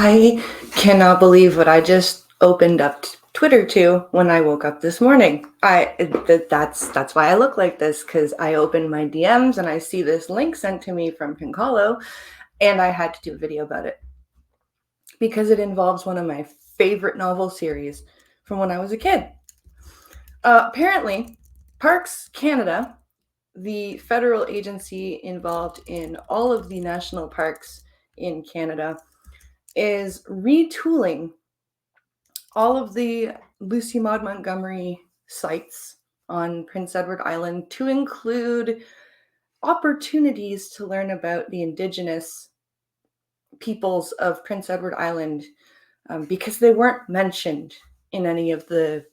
I cannot believe what I just opened up Twitter to when I woke up this morning. That's why I look like this, because I opened my DMs and I see this link sent to me from Pinkalo, and I had to do a video about it because it involves one of my favorite novel series from when I was a kid. Apparently, Parks Canada, the federal agency involved in all of the national parks in Canada, is retooling all of the Lucy Maud Montgomery sites on Prince Edward Island to include opportunities to learn about the Indigenous peoples of Prince Edward Island, because they weren't mentioned in any of the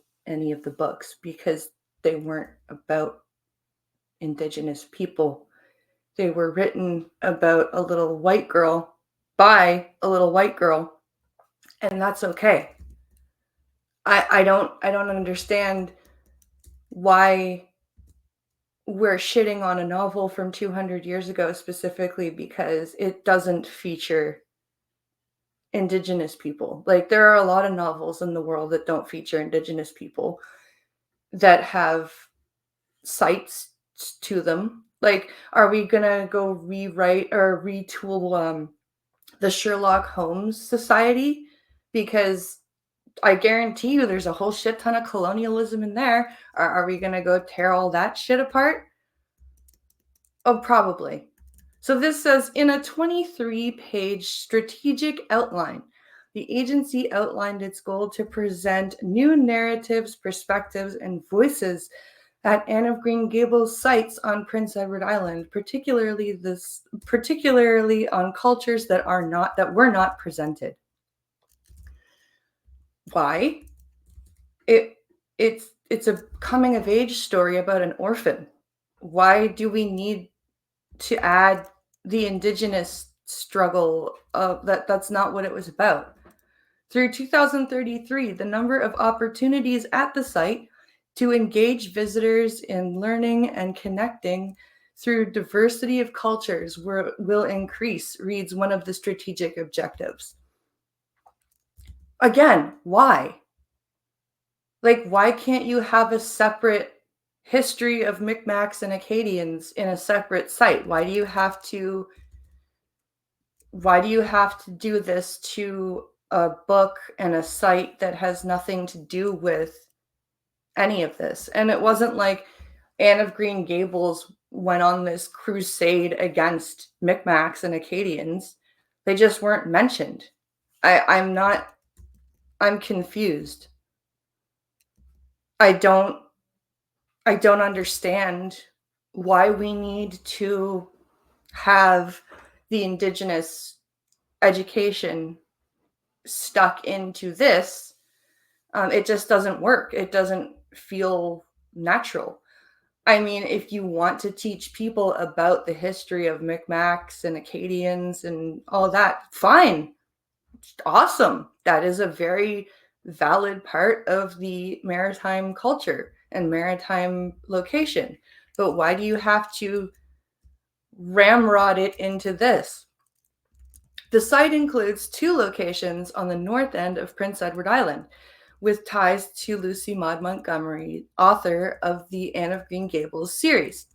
books, because they weren't about Indigenous people. They were written about a little white girl by a little white girl, and that's okay. I don't understand why we're shitting on a novel from 200 years ago specifically because it doesn't feature Indigenous people. Like, there are a lot of novels in the world that don't feature Indigenous people that have sites to them. Like, are we gonna go rewrite or retool the Sherlock Holmes Society? Because I guarantee you there's a whole shit ton of colonialism in there. Are we going to go tear all that shit apart? Oh, probably. So this says, in a 23-page strategic outline, the agency outlined its goal to present new narratives, perspectives, and voices at Anne of Green Gables sites on Prince Edward Island, particularly on cultures that were not presented. Why? It's a coming of age story about an orphan. Why do we need to add the Indigenous struggle? That's not what it was about. Through 2033, the number of opportunities at the site to engage visitors in learning and connecting through diversity of cultures will increase, reads one of the strategic objectives. Again, why? Like, why can't you have a separate history of Micmacs and Acadians in a separate site? Why do you have to do this to a book and a site that has nothing to do with any of this? And it wasn't like Anne of Green Gables went on this crusade against Micmacs and Acadians. They just weren't mentioned. I'm confused. I don't understand why we need to have the Indigenous education stuck into this. It just doesn't work. It doesn't feel natural. I mean, if you want to teach people about the history of Micmacs and Acadians and all that, fine. Awesome. That is a very valid part of the maritime culture and maritime location. But why do you have to ramrod it into this? The site includes 2 locations on the north end of Prince Edward Island, with ties to Lucy Maud Montgomery, author of the Anne of Green Gables series.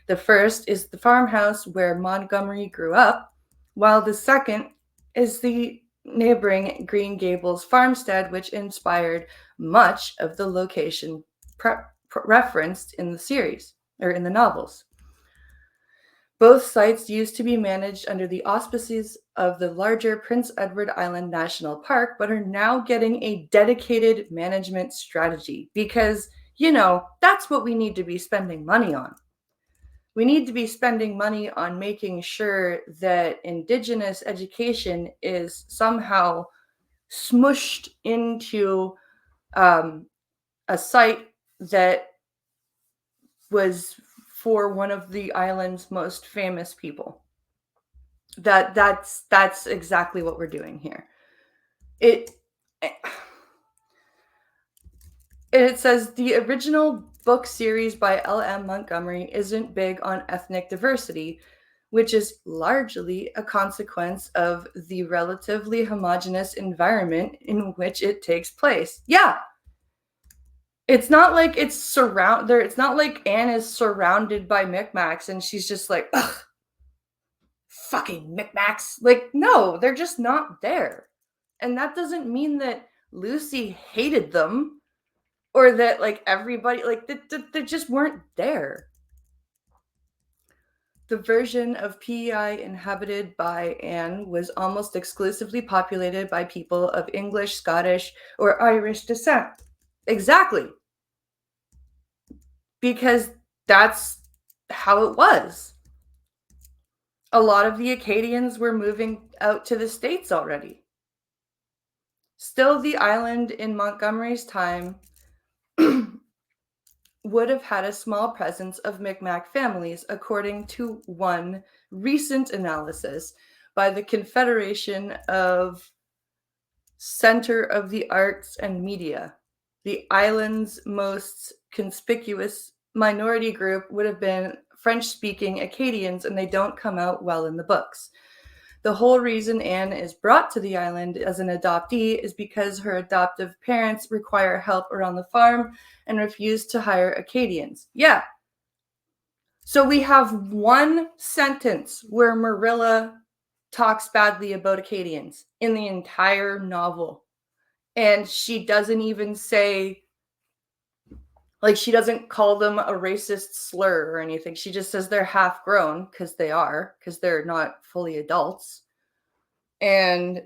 The first is the farmhouse where Montgomery grew up, while the second is the neighboring Green Gables farmstead, which inspired much of the location referenced in the series, or in the novels. Both sites used to be managed under the auspices of the larger Prince Edward Island National Park, but are now getting a dedicated management strategy because, that's what we need to be spending money on. We need to be spending money on making sure that Indigenous education is somehow smushed into a site that was for one of the island's most famous people. That's exactly what we're doing here. It says the original book series by L.M. Montgomery isn't big on ethnic diversity, which is largely a consequence of the relatively homogeneous environment in which it takes place. Yeah. It's not like it's not like Anne is surrounded by Micmacs and she's just like, ugh, fucking Micmacs. Like, no, they're just not there. And that doesn't mean that Lucy hated them or that like everybody, like, they just weren't there. The version of PEI inhabited by Anne was almost exclusively populated by people of English, Scottish, or Irish descent. Exactly. Because that's how it was. A lot of the Acadians were moving out to the States already. Still, the island in Montgomery's time would have had a small presence of Mi'kmaq families, according to one recent analysis by the Confederation of Center of the Arts and Media. The island's most conspicuous minority group would have been French-speaking Acadians, and they don't come out well in the books. The whole reason Anne is brought to the island as an adoptee is because her adoptive parents require help around the farm and refuse to hire Acadians. Yeah. So we have one sentence where Marilla talks badly about Acadians in the entire novel. And she doesn't even say, like, she doesn't call them a racist slur or anything. She just says they're half grown because they're not fully adults. And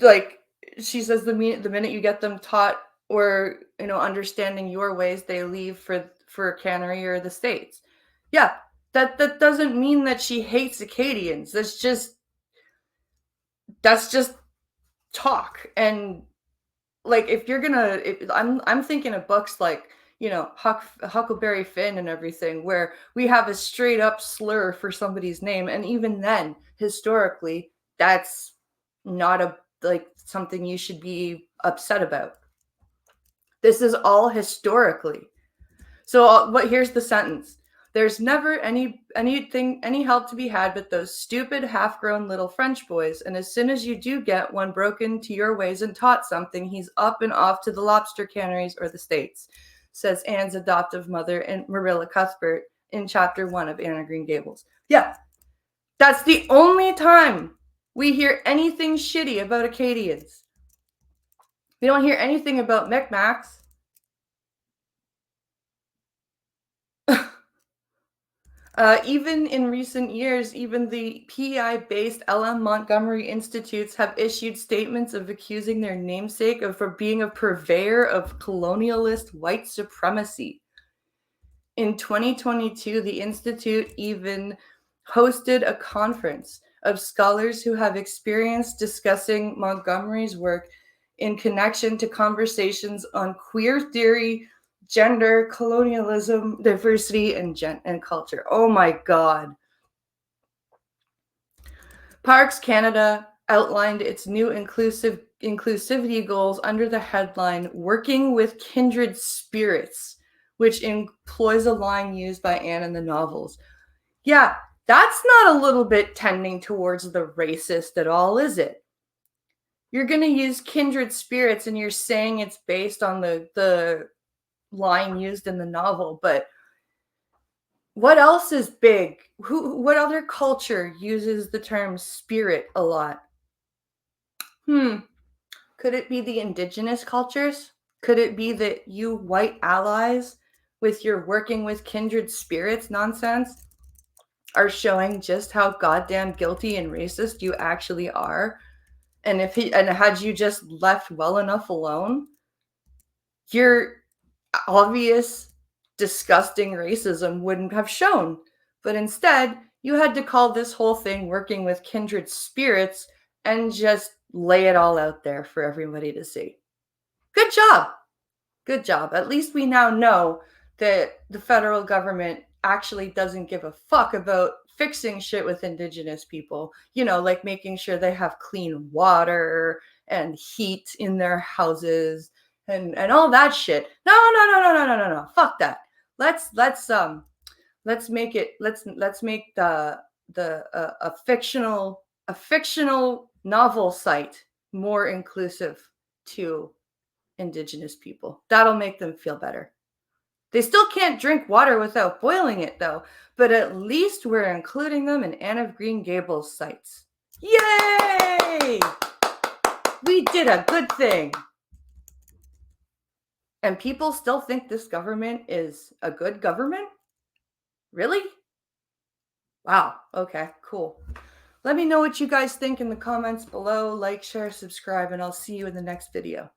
like she says, the minute you get them taught or understanding your ways, they leave for Canary or the States. Yeah, that doesn't mean that she hates Acadians. That's just talk. And like, if you're gonna, I'm thinking of books like Huckleberry Finn and everything, where we have a straight up slur for somebody's name, and even then, historically, that's not something you should be upset about. This is all historically. So here's the sentence. There's never any help to be had but those stupid half-grown little French boys, and as soon as you do get one broken to your ways and taught something, he's up and off to the lobster canneries or the States, says Anne's adoptive mother and Marilla Cuthbert in chapter 1 of Anne of Green Gables. Yeah, that's the only time we hear anything shitty about Acadians. We don't hear anything about Micmacs. Even in recent years, even the PEI-based L.M. Montgomery Institutes have issued statements of accusing their namesake for being a purveyor of colonialist white supremacy. In 2022, the Institute even hosted a conference of scholars who have experience discussing Montgomery's work in connection to conversations on queer theory, gender, colonialism, diversity, and culture. Oh my God. Parks Canada outlined its new inclusivity goals under the headline Working with Kindred Spirits, which employs a line used by Anne in the novels. Yeah, that's not a little bit tending towards the racist at all, is it? You're going to use kindred spirits and you're saying it's based on the line used in the novel, but what else is big? What other culture uses the term spirit a lot? Could it be the Indigenous cultures? Could it be that you white allies with your working with kindred spirits nonsense are showing just how goddamn guilty and racist you actually are? And had you just left well enough alone, your obvious, disgusting racism wouldn't have shown. But instead, you had to call this whole thing Working with Kindred Spirits and just lay it all out there for everybody to see. Good job. Good job. At least we now know that the federal government actually doesn't give a fuck about fixing shit with Indigenous people. Like making sure they have clean water and heat in their houses and all that shit. No. Fuck that. Let's Let's make it. Let's make a fictional novel site more inclusive to Indigenous people. That'll make them feel better. They still can't drink water without boiling it, though, but at least we're including them in Anne of Green Gables sites. Yay! We did a good thing. And people still think this government is a good government? Really? Wow. Okay, cool. Let me know what you guys think in the comments below. Like, share, subscribe, and I'll see you in the next video.